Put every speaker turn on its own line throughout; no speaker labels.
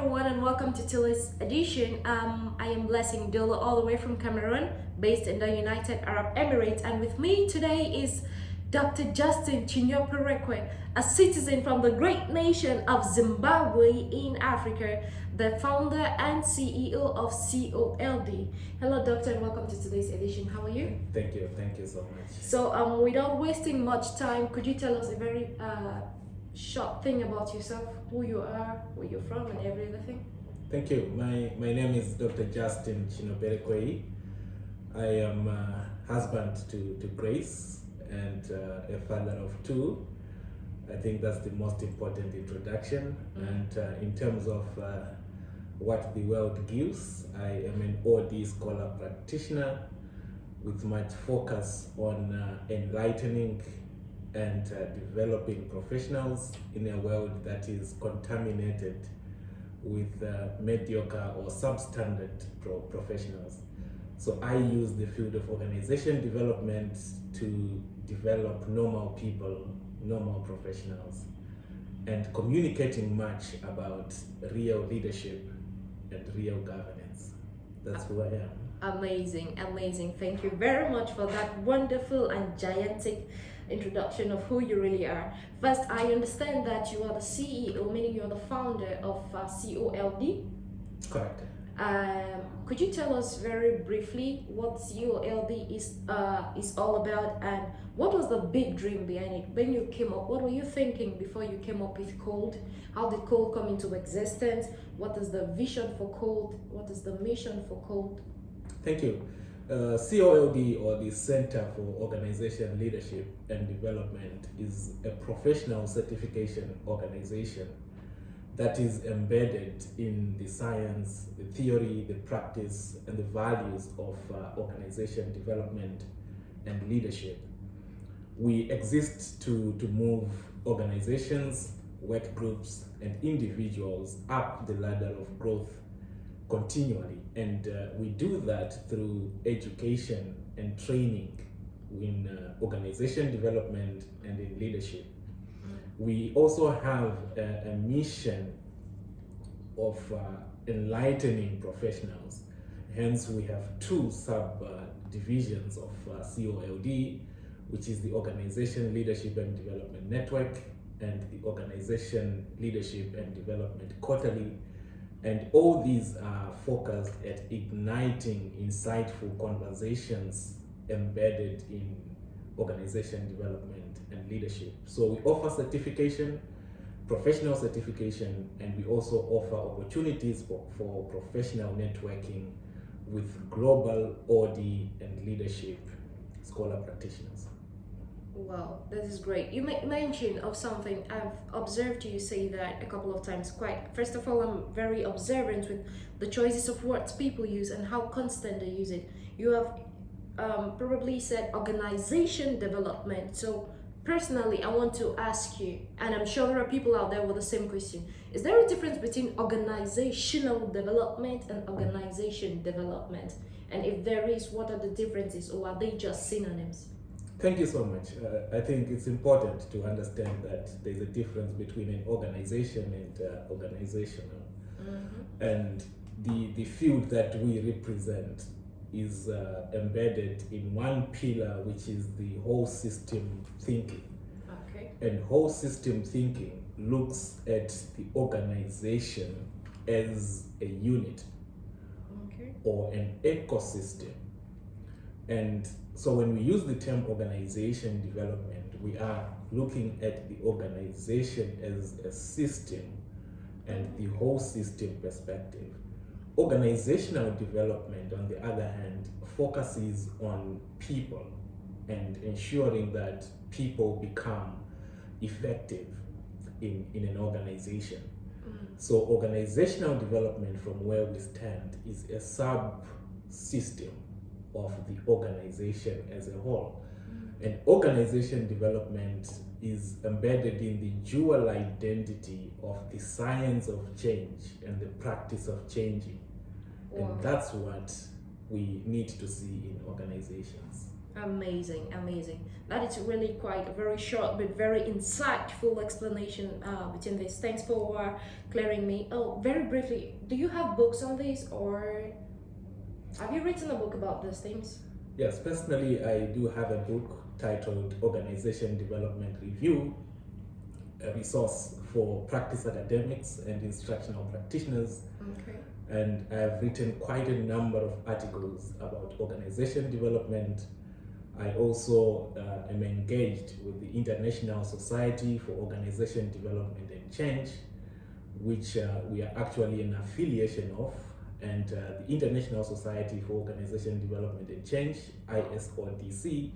everyone, and welcome to today's edition. I am blessing Ndolo all the way from Cameroon, based in the United Arab Emirates, and with me today is Dr. Justine Chinoperekweyi, a citizen from the great nation of Zimbabwe in Africa, the founder and CEO of COLD. Hello, Doctor, and welcome to today's edition. How are you?
Thank you so much.
So, without wasting much time, could you tell us a very short thing about yourself, who you are, where you're from, and every other thing?
Thank you. My name is Dr. Justine Chinoperekweyi. I am a husband to Grace and a father of two. I think that's the most important introduction. And in terms of what the world gives, I am an OD scholar practitioner with much focus on enlightening and developing professionals in a world that is contaminated with mediocre or substandard professionals. So I use the field of organization development to develop normal people, normal professionals, and communicating much about real leadership and real governance. That's who I am.
Amazing. Thank you very much for that wonderful and gigantic introduction of who you really are. First, I understand that you are the CEO, meaning you're the founder of COLD.
Correct.
Could you tell us very briefly what COLD is all about, and what was the big dream behind it? When you came up, what were you thinking before you came up with COLD? How did COLD come into existence? What is the vision for COLD? What is the mission for COLD?
Thank you. COLD, or the Center for Organization Leadership and Development, is a professional certification organization that is embedded in the science, the theory, the practice, and the values of organization development and leadership. We exist to move organizations, work groups, and individuals up the ladder of growth continually, and we do that through education and training in organization development and in leadership. We also have a mission of enlightening professionals. Hence, we have two subdivisions of COLD, which is the Organization Leadership and Development Network and the Organization Leadership and Development Quarterly. And all these are focused at igniting insightful conversations embedded in organization development and leadership. So we offer certification, professional certification, and we also offer opportunities for professional networking with global OD and leadership scholar practitioners.
Wow, that is great. You mentioned of something. I've observed you say that a couple of times. First of all, I'm very observant with the choices of words people use and how constant they use it. You have probably said organization development. So personally, I want to ask you, and I'm sure there are people out there with the same question. Is there a difference between organizational development and organization development? And if there is, what are the differences, or are they just synonyms?
Thank you so much. I think it's important to understand that there's a difference between an organization and organizational. And the field that we represent is embedded in one pillar, which is the whole system thinking.
Okay.
And whole system thinking looks at the organization as a unit,
okay,
or an ecosystem. And so when we use the term organization development, we are looking at the organization as a system and the whole system perspective. Organizational development, on the other hand, focuses on people and ensuring that people become effective in an organization. So organizational development, from where we stand, is a sub-system of the organization as a whole. And organization development is embedded in the dual identity of the science of change and the practice of changing.
Wow.
And that's what we need to see in organizations.
Amazing, amazing. That is really quite a very short but very insightful explanation between this. Thanks for clearing me. Oh, very briefly, do you have books on this, or have you written a book about these things?
Yes, personally, I do have a book titled Organization Development Review, a resource for practice academics and instructional practitioners.
Okay.
And I've written quite a number of articles about organization development. I also am engaged with the International Society for Organization Development and Change, which we are actually an affiliation of. And the International Society for Organization Development and Change, ISODC,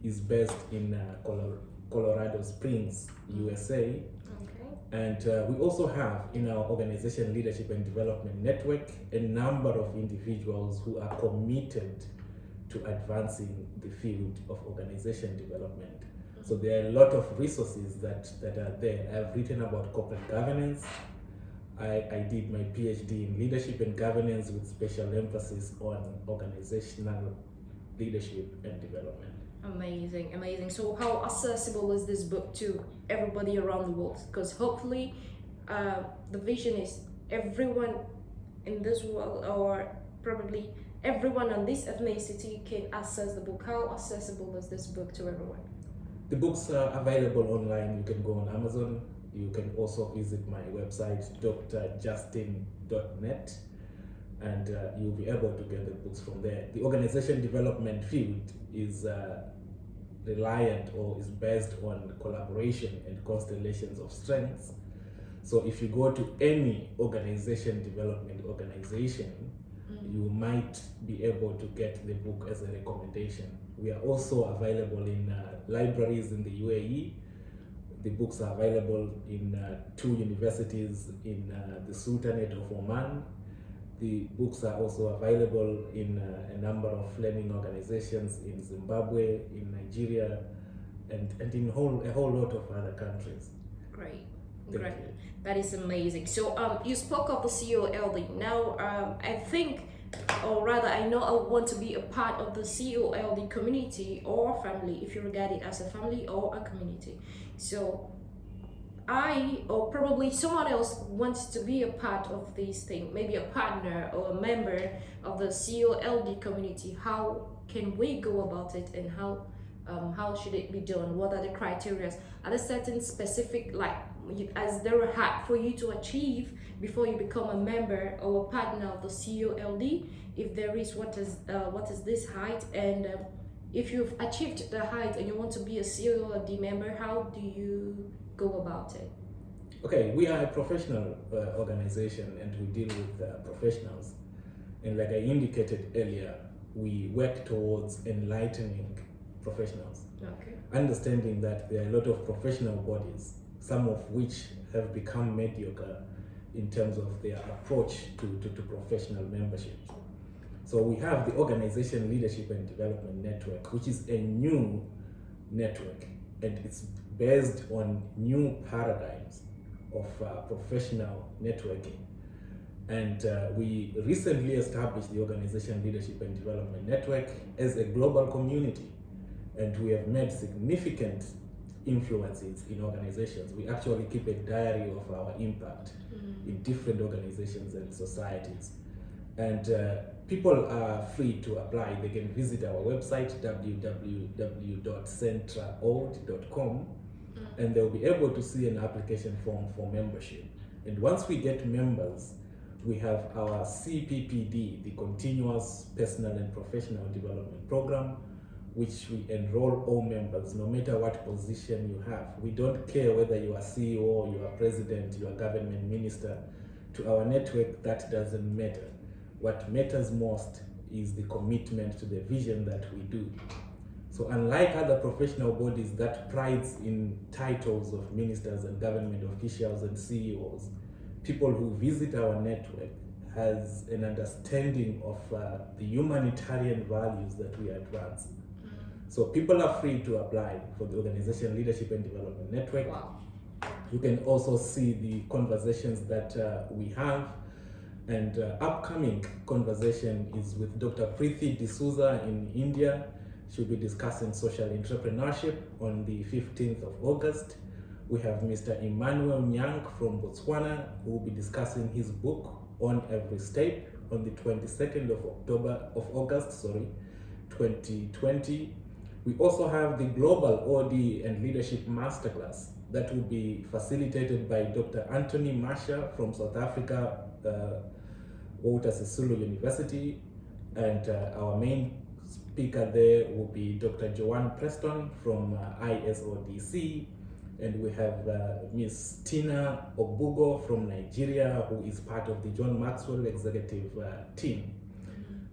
is based in Colorado Springs, USA.
Okay.
And we also have in our Organization Leadership and Development Network a number of individuals who are committed to advancing the field of organization development. So there are a lot of resources that are there. I've written about corporate governance. I did my PhD in leadership and governance with special emphasis on organizational leadership and development.
Amazing, amazing. So, how accessible is this book to everybody around the world? Because hopefully, the vision is everyone in this world, or probably everyone on this ethnicity, can access the book. How accessible is this book to everyone?
The books are available online. You can go on Amazon. You can also visit my website, drjustine.net, and you'll be able to get the books from there. The organization development field is reliant or is based on collaboration and constellations of strengths. So if you go to any organization development organization, you might be able to get the book as a recommendation. We are also available in libraries in the UAE. The books are available in 2 universities in the Sultanate of Oman. The books are also available in a number of learning organizations in Zimbabwe, in Nigeria, and in a whole lot of other countries.
Great,
Thank
great.
you.
That is amazing. So, you spoke of the COLD. Now, I think, or rather, I know I want to be a part of the COLD community or family, if you regard it as a family or a community. So, I or probably someone else wants to be a part of this thing, maybe a partner or a member of the COLD community. How can we go about it, and how should it be done? What are the criteria? Are there certain specific, like, as there a height for you to achieve before you become a member or a partner of the COLD? If there is, what is this height? And if you've achieved the height and you want to be a COLD member, how do you go about it?
Okay, we are a professional organization, and we deal with professionals. And like I indicated earlier, we work towards enlightening professionals.
Okay.
Understanding that there are a lot of professional bodies, some of which have become mediocre in terms of their approach to professional membership. So we have the Organization Leadership and Development Network, which is a new network, and it's based on new paradigms of professional networking. And we recently established the Organization Leadership and Development Network as a global community, and we have made significant influences in organizations. We actually keep a diary of our impact in different organizations and societies. And people are free to apply. They can visit our website, www.centraold.com, and they'll be able to see an application form for membership. And once we get members, we have our CPPD, the Continuous Personal and Professional Development Program, which we enroll all members, no matter what position you have. We don't care whether you are CEO, you are president, you are government minister. To our network, that doesn't matter. What matters most is the commitment to the vision that we do. So unlike other professional bodies that prides in titles of ministers and government officials and CEOs, people who visit our network has an understanding of the humanitarian values that we advance. So people are free to apply for the Organization Leadership and Development Network.
Wow.
You can also see the conversations that we have. And upcoming conversation is with Dr. Preeti D'Souza in India She'll be discussing social entrepreneurship on the 15th of August. We have Mr. Emmanuel Nyang from Botswana, who will be discussing his book On Every Step on the 22nd of August, 2020. We also have the Global OD and Leadership Masterclass that will be facilitated by Dr. Anthony Masha from South Africa, Walter Sisulu University, and our main speaker there will be Dr. Joanne Preston from ISODC, and we have Miss Tina Obugo from Nigeria, who is part of the John Maxwell executive team.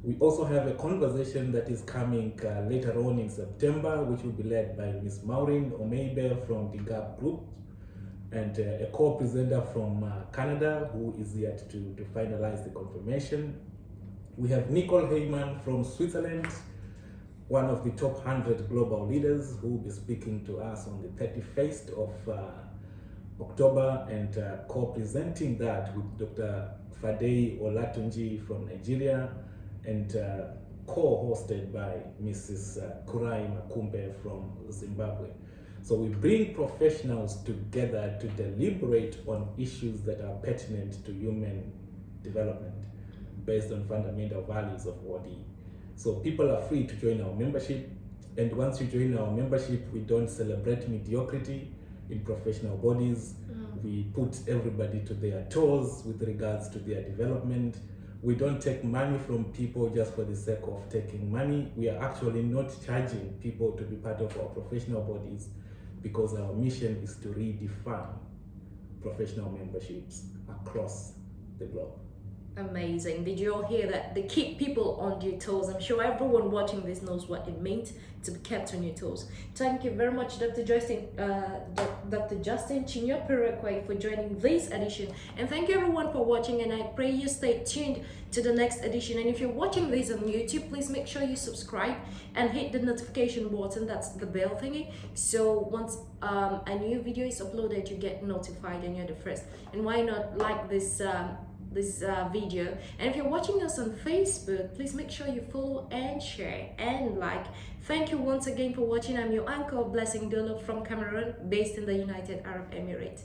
We also have a conversation that is coming later on in September, which will be led by Miss Maureen Omeibe from the GAP Group, and a co-presenter from Canada, who is yet to finalize the confirmation. We have Nicole Heyman from Switzerland, one of the top 100 global leaders, who will be speaking to us on the 31st of October, and co-presenting that with Dr. Fadei Olatunji from Nigeria, and co-hosted by Mrs. Kurai Makumbe from Zimbabwe. So we bring professionals together to deliberate on issues that are pertinent to human development based on fundamental values of OD. So people are free to join our membership, and once you join our membership, we don't celebrate mediocrity in professional bodies. We put everybody to their toes with regards to their development. We don't take money from people just for the sake of taking money. We are actually not charging people to be part of our professional bodies, because our mission is to redefine professional memberships across the globe.
Amazing. Did you all hear that? They keep people on their toes. I'm sure everyone watching this knows what it means to be kept on your toes. Thank you very much, Dr. Justine, Dr. Justine Chinoperekweyi, for joining this edition. And thank you everyone for watching, and I pray you stay tuned to the next edition. And if you're watching this on YouTube, please make sure you subscribe and hit the notification button, that's the bell thingy, so once a new video is uploaded, you get notified and you're the first. And why not like this video? And if you're watching us on Facebook, please make sure you follow and share and like. Thank you once again for watching. I'm your uncle, Blessing Ndolo from Cameroon, based in the United Arab Emirates.